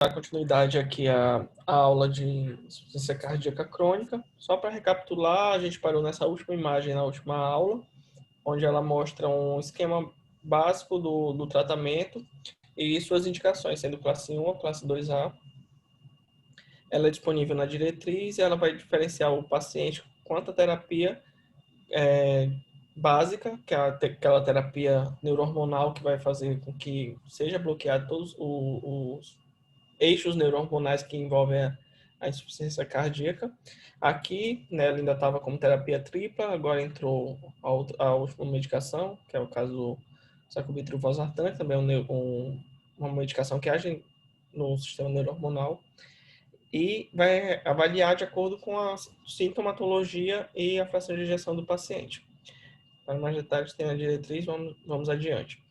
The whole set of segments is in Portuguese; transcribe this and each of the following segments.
dar continuidade aqui à aula de insuficiência cardíaca crônica. Só para recapitular, a gente parou nessa última imagem, na última aula, onde ela mostra um esquema básico do tratamento e suas indicações, sendo classe 1 ou classe 2A. Ela é disponível na diretriz e ela vai diferenciar o paciente quanto à terapia básica, que é aquela terapia neurohormonal que vai fazer com que seja bloqueado todos os eixos neurohormonais que envolvem a insuficiência cardíaca. Aqui, né, ela ainda estava como terapia tripla, agora entrou a última medicação, que é o caso do sacubitril valsartan, que também é uma medicação que age no sistema neurohormonal, e vai avaliar de acordo com a sintomatologia e a fração de ejeção do paciente. Para mais detalhes, tem a diretriz, vamos adiante.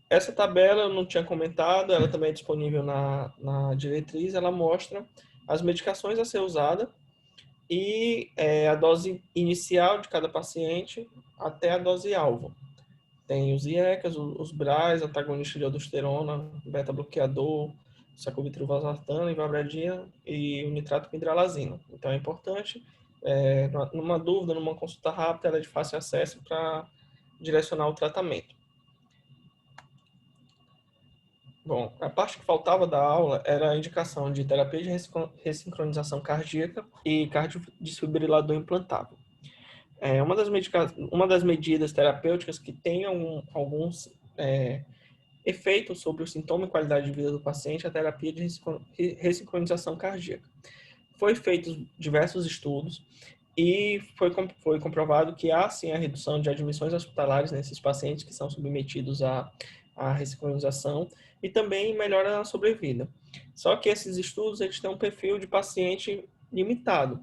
Essa tabela eu não tinha comentado, ela também é disponível na diretriz, ela mostra as medicações a ser usada e a dose inicial de cada paciente até a dose alvo. Tem os IECAs, os BRAs, antagonista de aldosterona, beta-bloqueador, sacubitril valsartana, ivabradina e o nitrato com hidralazina. Então é importante, numa dúvida, numa consulta rápida, ela é de fácil acesso para direcionar o tratamento. Bom, a parte que faltava da aula era a indicação de terapia de ressincronização cardíaca e cardiodesfibrilador implantável. Uma das medidas terapêuticas que tem alguns efeitos sobre o sintoma e qualidade de vida do paciente é a terapia de ressincronização cardíaca. Foi feitos diversos estudos e foi comprovado que há sim a redução de admissões hospitalares nesses pacientes que são submetidos à ressincronização e também melhora a sobrevida. Só que esses estudos eles têm um perfil de paciente limitado.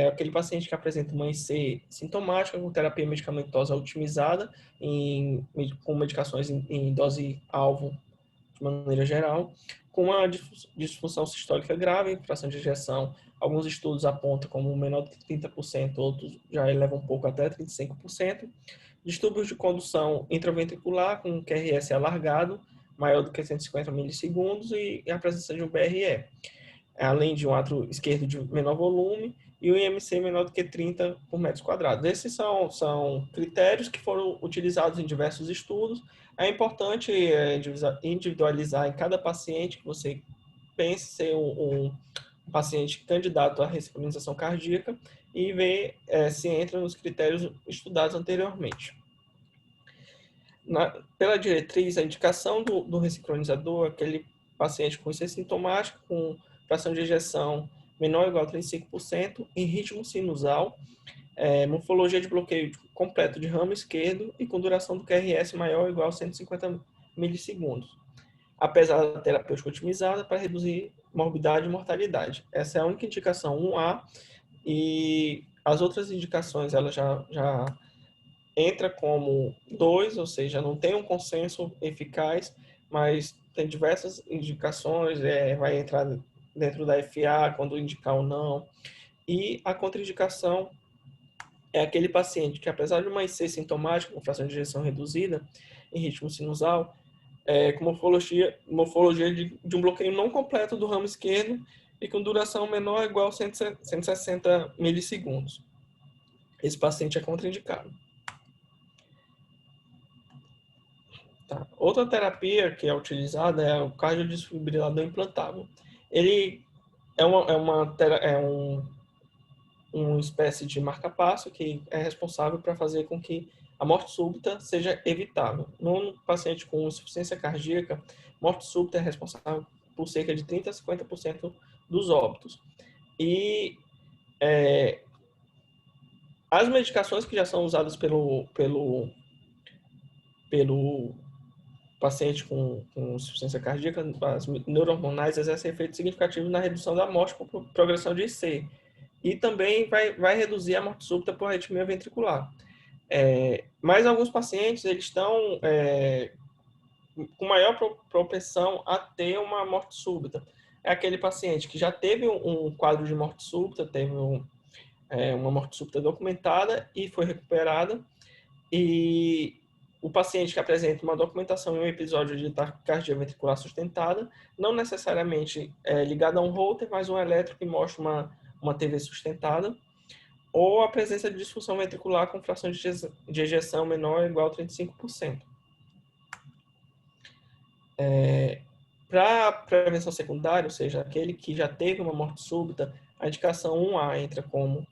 Aquele paciente que apresenta uma IC sintomática com terapia medicamentosa otimizada com medicações em dose alvo de maneira geral, com uma disfunção sistólica grave, fração de ejeção. Alguns estudos apontam como menor do que 30%, outros já elevam um pouco até 35%. Distúrbios de condução intraventricular com QRS alargado, maior do que 150 milissegundos, e a presença de um BRE, além de um átrio esquerdo de menor volume e um IMC menor do que 30 por metro quadrado. Esses são critérios que foram utilizados em diversos estudos. É importante individualizar em cada paciente que você pense ser um paciente candidato à ressincronização cardíaca e ver se entra nos critérios estudados anteriormente. Pela diretriz, a indicação do ressincronizador é aquele paciente com IC sintomático, com fração de ejeção menor ou igual a 35%, em ritmo sinusal, morfologia de bloqueio completo de ramo esquerdo e com duração do QRS maior ou igual a 150 milissegundos, apesar da terapêutica otimizada para reduzir morbidade e mortalidade. Essa é a única indicação 1A, e as outras indicações ela já entra como 2, ou seja, não tem um consenso eficaz, mas tem diversas indicações, vai entrar dentro da FA quando indicar ou não. E a contraindicação é aquele paciente que, apesar de uma IC sintomática, com fração de ejeção reduzida, em ritmo sinusal, com morfologia de um bloqueio não completo do ramo esquerdo e com duração menor ou igual a 160 milissegundos. Esse paciente é contraindicado. Tá. Outra terapia que é utilizada é o cardiodesfibrilador implantável. Ele uma espécie de marca-passo que é responsável para fazer com que a morte súbita seja evitável. No paciente com insuficiência cardíaca, morte súbita é responsável por cerca de 30% a 50% dos óbitos. E as medicações que já são usadas pelo paciente com insuficiência cardíaca, as neurohormonais exercem efeito significativo na redução da morte por progressão de IC. E também vai reduzir a morte súbita por arritmia ventricular. Mas alguns pacientes eles estão com maior propensão a ter uma morte súbita. É aquele paciente que já teve um quadro de morte súbita, teve uma morte súbita documentada e foi recuperada, e o paciente que apresenta uma documentação em um episódio de taquicardia ventricular sustentada, não necessariamente ligado a um Holter, mas um eletro que mostra uma TV sustentada, ou a presença de disfunção ventricular com fração de ejeção menor ou igual a 35%. Para prevenção secundária, ou seja, aquele que já teve uma morte súbita, a indicação 1A entra como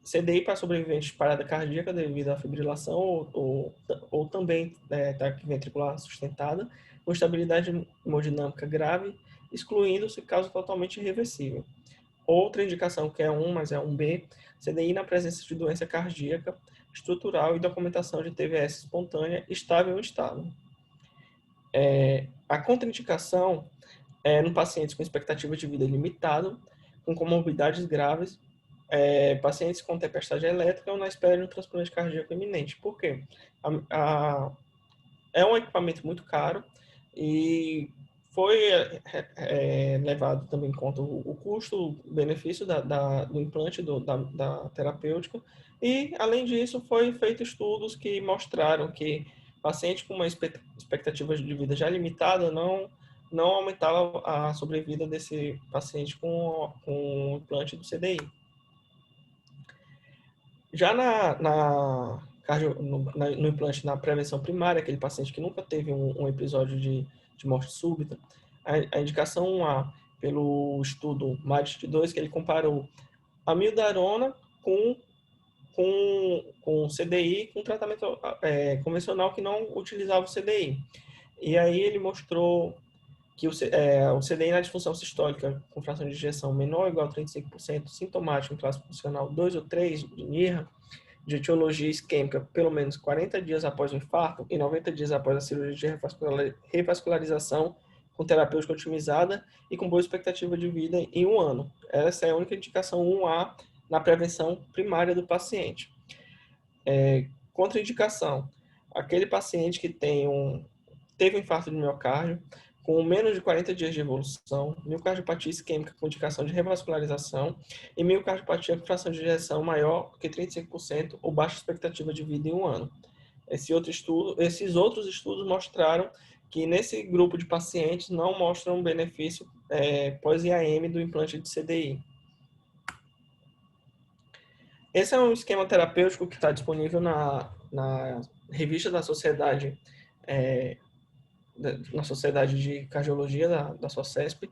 CDI para sobreviventes de parada cardíaca devido à fibrilação ou também taquicardia ventricular sustentada, com estabilidade hemodinâmica grave, excluindo-se caso totalmente irreversível. Outra indicação que é 1, mas é 1B, CDI na presença de doença cardíaca estrutural e documentação de TVS espontânea estável ou instável. A contraindicação é no pacientes com expectativa de vida limitada, com comorbidades graves, pacientes com tempestade elétrica ou na espera de um transplante cardíaco iminente. Por quê? É um equipamento muito caro e foi levado também em conta o custo-benefício do implante da terapêutica e, além disso, foi feito estudos que mostraram que paciente com uma expectativa de vida já limitada não aumentava a sobrevida desse paciente com o implante do CDI. Já no implante na prevenção primária, aquele paciente que nunca teve um episódio de morte súbita, a indicação 1A, pelo estudo MADIST-2, que ele comparou amiodarona com CDI, com tratamento convencional que não utilizava o CDI. E aí ele mostrou que o CDI na disfunção sistólica com fração de ejeção menor ou igual a 35%, sintomático em classe funcional 2 ou 3 de NIRA, de etiologia isquêmica pelo menos 40 dias após o infarto e 90 dias após a cirurgia de revascularização com terapêutica otimizada e com boa expectativa de vida em 1 ano. Essa é a única indicação 1A na prevenção primária do paciente. Contraindicação: aquele paciente que teve um infarto de miocárdio com menos de 40 dias de evolução, miocardiopatia isquêmica com indicação de revascularização e miocardiopatia com fração de ejeção maior que 35% ou baixa expectativa de vida em 1 ano. Esses outros estudos mostraram que nesse grupo de pacientes não mostram benefício pós-IAM do implante de CDI. Esse é um esquema terapêutico que está disponível na revista da Sociedade na Sociedade de Cardiologia da SOCESP,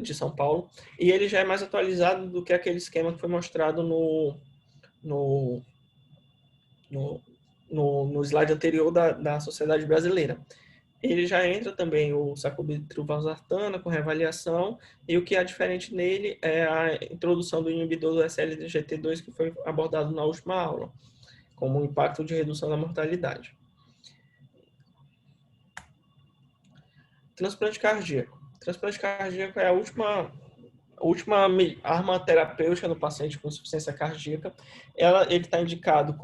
de São Paulo, e ele já é mais atualizado do que aquele esquema que foi mostrado no slide anterior da Sociedade Brasileira. Ele já entra também o sacubitril/valsartana com reavaliação, e o que é diferente nele é a introdução do inibidor do SLGT2 que foi abordado na última aula, como um impacto de redução da mortalidade. Transplante cardíaco. Transplante cardíaco é a última arma terapêutica no paciente com insuficiência cardíaca. Ele está indicado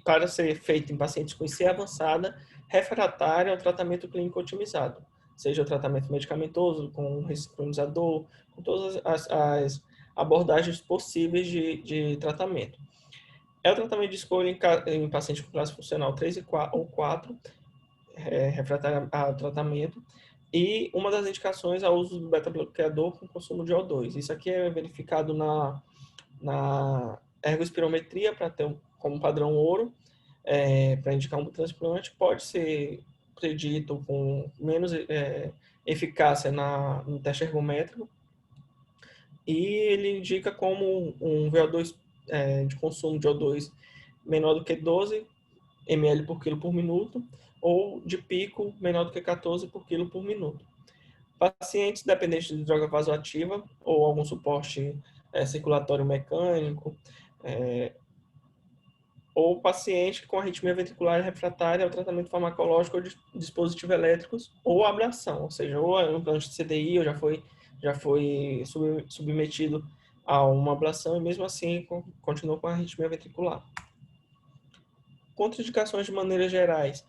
para ser feito em pacientes com IC avançada, refratária ao tratamento clínico otimizado, seja o tratamento medicamentoso, com um ressincronizador, com todas as abordagens possíveis de tratamento. É o tratamento de escolha em paciente com classe funcional 3 ou 4, refratária ao tratamento, e uma das indicações é o uso do beta-bloqueador com consumo de O2. Isso aqui é verificado na ergospirometria para ter como padrão ouro, para indicar um transplante. Pode ser predito com menos eficácia no teste ergométrico, e ele indica como um VO2 de consumo de O2 menor do que 12 ml por quilo por minuto, ou de pico menor do que 14 por quilo por minuto. Pacientes dependentes de droga vasoativa ou algum suporte circulatório mecânico, ou paciente com arritmia ventricular refratária ao tratamento farmacológico ou de dispositivos elétricos, ou ablação, ou seja, ou é um implante de CDI ou já foi submetido a uma ablação e mesmo assim continua com arritmia ventricular. Contraindicações de maneiras gerais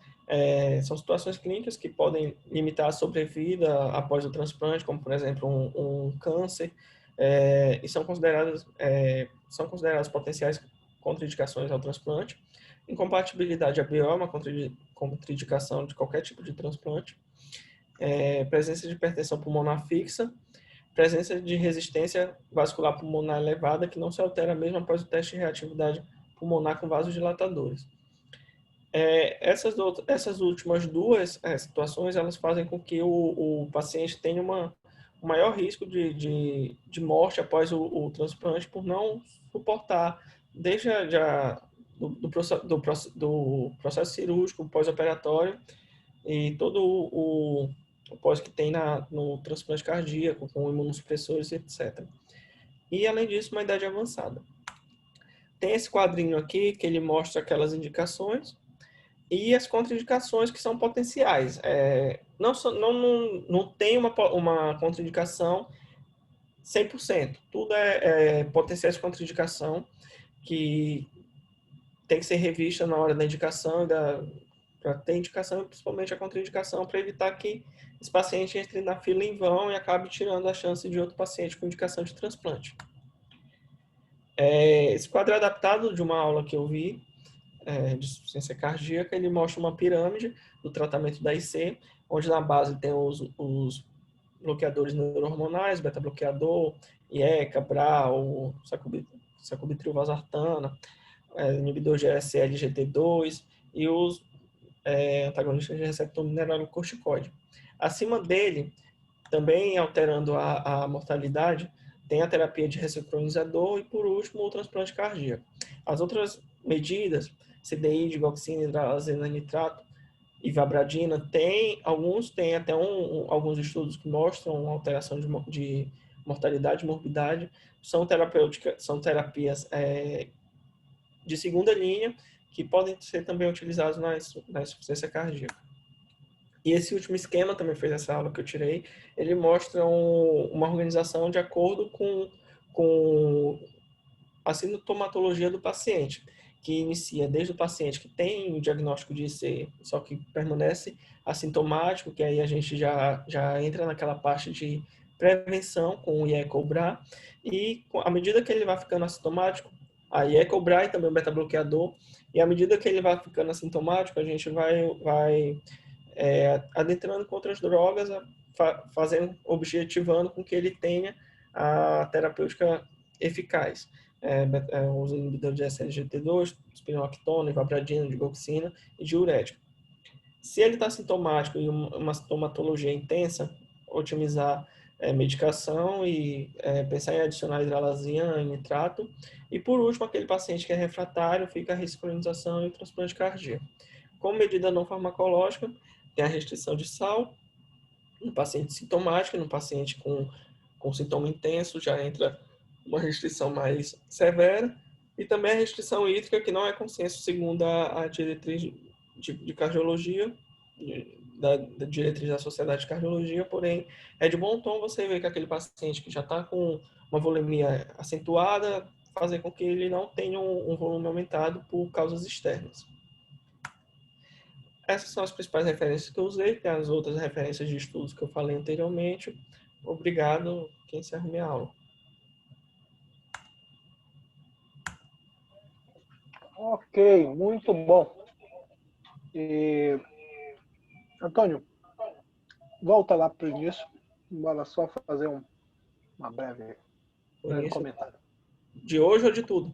são situações clínicas que podem limitar a sobrevida após o transplante, como por exemplo um câncer, e são consideradas potenciais contraindicações ao transplante. Incompatibilidade a BO é uma contraindicação de qualquer tipo de transplante. Presença de hipertensão pulmonar fixa, presença de resistência vascular pulmonar elevada, que não se altera mesmo após o teste de reatividade pulmonar com vasodilatadores. Essas últimas duas situações, elas fazem com que o paciente tenha um maior risco de morte após o transplante por não suportar, desde do processo cirúrgico, pós-operatório, e todo o pós que tem no transplante cardíaco, com imunossupressores, etc. E, além disso, uma idade avançada. Tem esse quadrinho aqui que ele mostra aquelas indicações e as contraindicações que são potenciais. Não tem uma contraindicação 100%. Tudo é potenciais de contraindicação que tem que ser revista na hora da indicação, para ter indicação e principalmente a contraindicação, para evitar que esse paciente entre na fila em vão e acabe tirando a chance de outro paciente com indicação de transplante. Esse quadro é adaptado de uma aula que eu vi de insuficiência cardíaca. Ele mostra uma pirâmide do tratamento da IC, onde na base tem os bloqueadores neurohormonais, beta-bloqueador, IECA, BRAL, sacubitril, valsartana, inibidor de SLGT2 e os antagonistas de receptor mineralocorticoide. Acima dele, também alterando a mortalidade, tem a terapia de ressincronizador e, por último, o transplante cardíaco. As outras medidas, CDI, digoxina, hidralazina, nitrato e vabradina, alguns têm até alguns estudos que mostram alteração de mortalidade e morbidade. São terapias de segunda linha que podem ser também utilizados na insuficiência cardíaca. E esse último esquema, também fez essa aula que eu tirei, ele mostra uma organização de acordo com a sintomatologia do paciente, que inicia desde o paciente que tem o diagnóstico de IC, só que permanece assintomático, que aí a gente já entra naquela parte de prevenção com o IE-COBRA, e à medida que ele vai ficando assintomático, a IE-COBRA e também o beta-bloqueador, e à medida que ele vai ficando assintomático, a gente vai adentrando com outras drogas, objetivando com que ele tenha a terapêutica eficaz. Os inibidores de SLGT2, spironolactona, vabradina, digoxina e diurético. Se ele está sintomático e uma sintomatologia intensa, otimizar medicação e pensar em adicionar hidralazina e nitrato. E, por último, aquele paciente que é refratário, fica a ressincronização e o transplante cardíaco. Como medida não farmacológica, tem a restrição de sal, no paciente sintomático, no paciente com sintoma intenso, já entra uma restrição mais severa, e também a restrição hídrica, que não é consenso segundo a diretriz de cardiologia, da diretriz da Sociedade de Cardiologia, porém, é de bom tom você ver que aquele paciente que já está com uma volemia acentuada, fazer com que ele não tenha um volume aumentado por causas externas. Essas são as principais referências que eu usei, tem as outras referências de estudos que eu falei anteriormente. Obrigado, quem encerra minha aula. Ok, muito bom. Antônio, volta lá para o início. Bora só fazer uma breve comentário. De hoje ou de tudo?